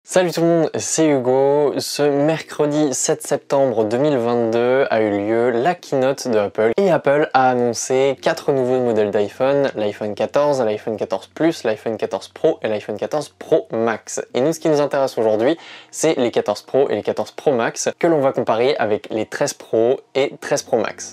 Salut tout le monde, c'est Hugo. Ce mercredi 7 septembre 2022 a eu lieu la keynote de Apple et Apple a annoncé 4 nouveaux modèles d'iPhone, l'iPhone 14, l'iPhone 14 Plus, l'iPhone 14 Pro et l'iPhone 14 Pro Max. Et nous, ce qui nous intéresse aujourd'hui, c'est les 14 Pro et les 14 Pro Max que l'on va comparer avec les 13 Pro et 13 Pro Max.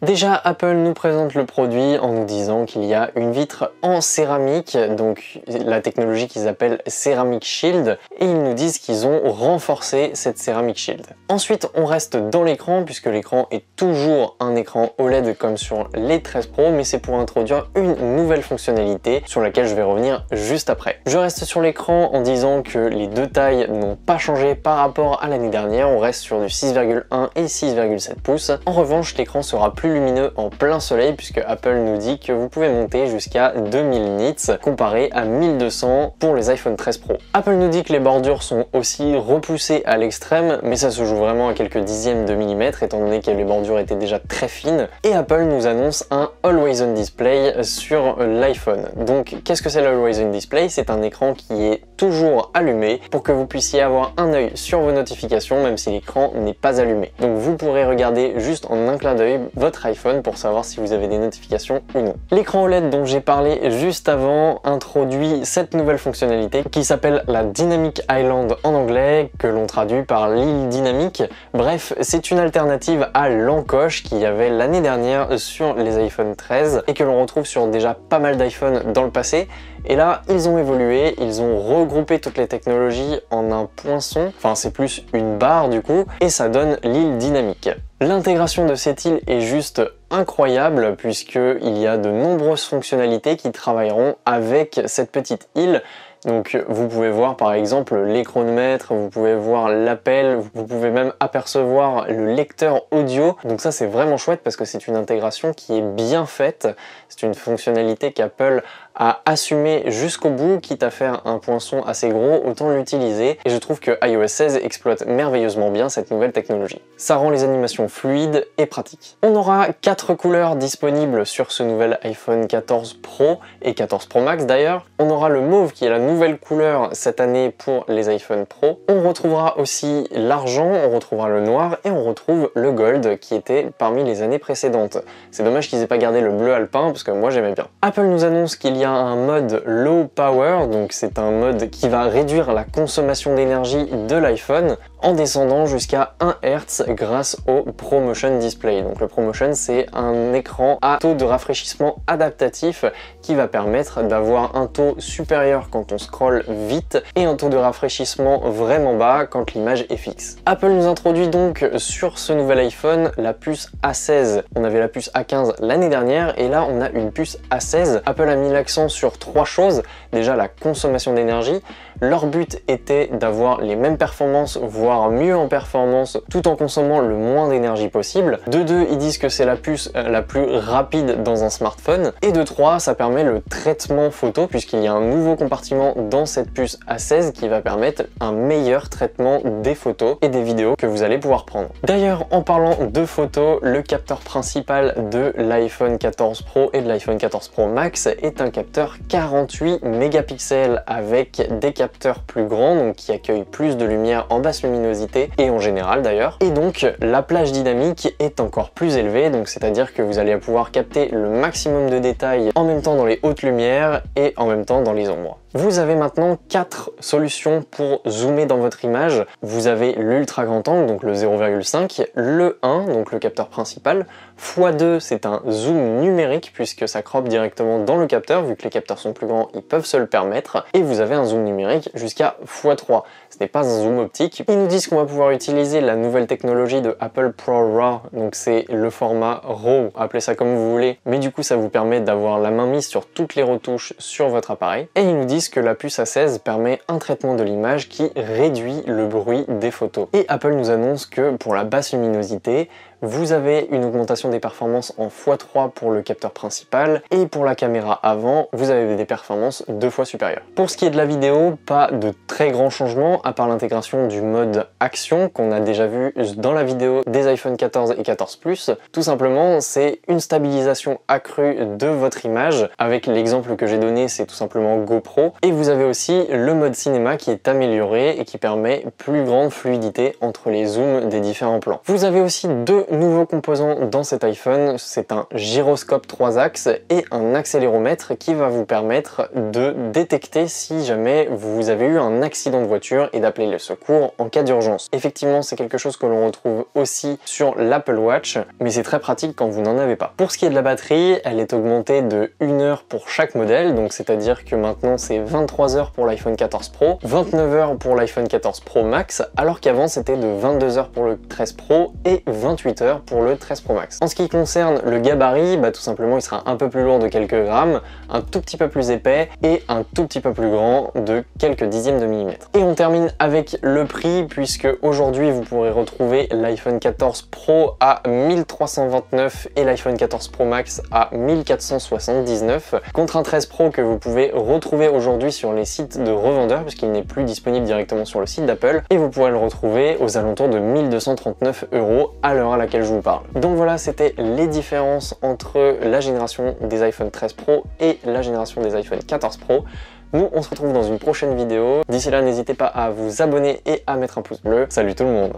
Déjà, Apple nous présente le produit en nous disant qu'il y a une vitre en céramique, donc la technologie qu'ils appellent Ceramic Shield, et ils nous disent qu'ils ont renforcé cette Ceramic Shield. Ensuite, on reste dans l'écran, puisque l'écran est toujours un écran OLED comme sur les 13 Pro, mais c'est pour introduire une nouvelle fonctionnalité sur laquelle je vais revenir juste après. Je reste sur l'écran en disant que les deux tailles n'ont pas changé par rapport à l'année dernière, on reste sur du 6,1 et 6,7 pouces. En revanche, l'écran sera plus lumineux en plein soleil puisque Apple nous dit que vous pouvez monter jusqu'à 2000 nits comparé à 1200 pour les iPhone 13 Pro. Apple nous dit que les bordures sont aussi repoussées à l'extrême, mais ça se joue vraiment à quelques dixièmes de millimètres étant donné que les bordures étaient déjà très fines. Et Apple nous annonce un Always On Display sur l'iPhone. Donc qu'est-ce que c'est le Always On Display? C'est un écran qui est toujours allumé pour que vous puissiez avoir un œil sur vos notifications même si l'écran n'est pas allumé. Donc vous pourrez regarder juste en un clin d'œil votre iPhone pour savoir si vous avez des notifications ou non. L'écran OLED dont j'ai parlé juste avant introduit cette nouvelle fonctionnalité qui s'appelle la Dynamic Island en anglais, que l'on traduit par l'île dynamique. Bref, c'est une alternative à l'encoche qu'il y avait l'année dernière sur les iPhone 13 et que l'on retrouve sur déjà pas mal d'iPhone dans le passé. Et là, ils ont évolué, ils ont regroupé toutes les technologies en un poinçon, enfin c'est plus une barre du coup, et ça donne l'île dynamique. L'intégration de cette île est juste incroyable puisqu'il y a de nombreuses fonctionnalités qui travailleront avec cette petite île. Donc vous pouvez voir par exemple les chronomètres, vous pouvez voir l'appel, vous pouvez même apercevoir le lecteur audio. Donc ça c'est vraiment chouette parce que c'est une intégration qui est bien faite. C'est une fonctionnalité qu'Apple a assumé jusqu'au bout, quitte à faire un poinçon assez gros, autant l'utiliser. Et je trouve que iOS 16 exploite merveilleusement bien cette nouvelle technologie. Ça rend les animations fluides et pratiques. On aura 4 couleurs disponibles sur ce nouvel iPhone 14 Pro et 14 Pro Max d'ailleurs. On aura le mauve qui est la nouvelle couleur cette année pour les iPhone Pro. On retrouvera aussi l'argent, on retrouvera le noir et on retrouve le gold qui était parmi les années précédentes. C'est dommage qu'ils aient pas gardé le bleu alpin parce que moi j'aimais bien. Apple nous annonce qu'il y a un mode low power, donc c'est un mode qui va réduire la consommation d'énergie de l'iPhone en descendant jusqu'à 1 Hz grâce au ProMotion Display. Donc le ProMotion c'est un écran à taux de rafraîchissement adaptatif qui va permettre d'avoir un taux supérieur quand on scrolle vite et un taux de rafraîchissement vraiment bas quand l'image est fixe. Apple nous introduit donc sur ce nouvel iPhone la puce A16. On avait la puce A15 l'année dernière et là on a une puce A16. Apple a mis l'accent sur 3 choses. Déjà la consommation d'énergie. Leur but était d'avoir les mêmes performances, voire mieux en performance, tout en consommant le moins d'énergie possible. De 2, ils disent que c'est la puce la plus rapide dans un smartphone. Et de 3, ça permet le traitement photo, puisqu'il y a un nouveau compartiment dans cette puce A16 qui va permettre un meilleur traitement des photos et des vidéos que vous allez pouvoir prendre. D'ailleurs, en parlant de photos, le capteur principal de l'iPhone 14 Pro et de l'iPhone 14 Pro Max est un capteur 48 mégapixels avec des capteurs plus grands, donc qui accueillent plus de lumière en basse luminosité et en général d'ailleurs. Et donc la plage dynamique est encore plus élevée, donc c'est-à-dire que vous allez pouvoir capter le maximum de détails en même temps dans les hautes lumières et en même temps dans les ombres. Vous avez maintenant 4 solutions pour zoomer dans votre image. Vous avez l'ultra grand angle, donc le 0,5, le 1, donc le capteur principal, x2 c'est un zoom numérique puisque ça croppe directement dans le capteur, vu que les capteurs sont plus grands, ils peuvent se le permettre, et vous avez un zoom numérique jusqu'à x3. Ce n'est pas un zoom optique. Ils nous disent qu'on va pouvoir utiliser la nouvelle technologie de Apple ProRAW, donc c'est le format RAW, appelez ça comme vous voulez, mais du coup ça vous permet d'avoir la main mise sur toutes les retouches sur votre appareil. Et ils nous disent que la puce A16 permet un traitement de l'image qui réduit le bruit des photos. Et Apple nous annonce que pour la basse luminosité, vous avez une augmentation des performances en x3 pour le capteur principal, et pour la caméra avant, vous avez des performances 2 fois supérieures. Pour ce qui est de la vidéo, pas de très grands changements, à part l'intégration du mode action qu'on a déjà vu dans la vidéo des iPhone 14 et 14 Plus. Tout simplement, c'est une stabilisation accrue de votre image. Avec l'exemple que j'ai donné, c'est tout simplement GoPro. Et vous avez aussi le mode cinéma qui est amélioré et qui permet plus grande fluidité entre les zooms des différents plans. Vous avez aussi 2 nouveaux composants dans cet iPhone. C'est un gyroscope 3 axes et un accéléromètre qui va vous permettre de détecter si jamais vous avez eu un accident de voiture et d'appeler le secours en cas d'urgence. Effectivement, c'est quelque chose que l'on retrouve aussi sur l'Apple Watch, mais c'est très pratique quand vous n'en avez pas. Pour ce qui est de la batterie, elle est augmentée de 1 heure pour chaque modèle, donc c'est-à-dire que maintenant c'est 23 heures pour l'iPhone 14 Pro, 29 heures pour l'iPhone 14 Pro Max, alors qu'avant c'était de 22 heures pour le 13 Pro et 28 heures pour le 13 Pro Max. En ce qui concerne le gabarit, tout simplement il sera un peu plus lourd de quelques grammes, un tout petit peu plus épais et un tout petit peu plus grand de quelques dixièmes de millimètre. Et on termine avec le prix, puisque aujourd'hui vous pourrez retrouver l'iPhone 14 Pro à 1329 et l'iPhone 14 Pro Max à 1479, contre un 13 Pro que vous pouvez retrouver aujourd'hui sur les sites de revendeurs, puisqu'il n'est plus disponible directement sur le site d'Apple, et vous pourrez le retrouver aux alentours de 1239 € à l'heure à laquelle je vous parle. Donc voilà, c'était les différences entre la génération des iPhone 13 Pro et la génération des iPhone 14 Pro. Nous, on se retrouve dans une prochaine vidéo. D'ici là, n'hésitez pas à vous abonner et à mettre un pouce bleu. Salut tout le monde!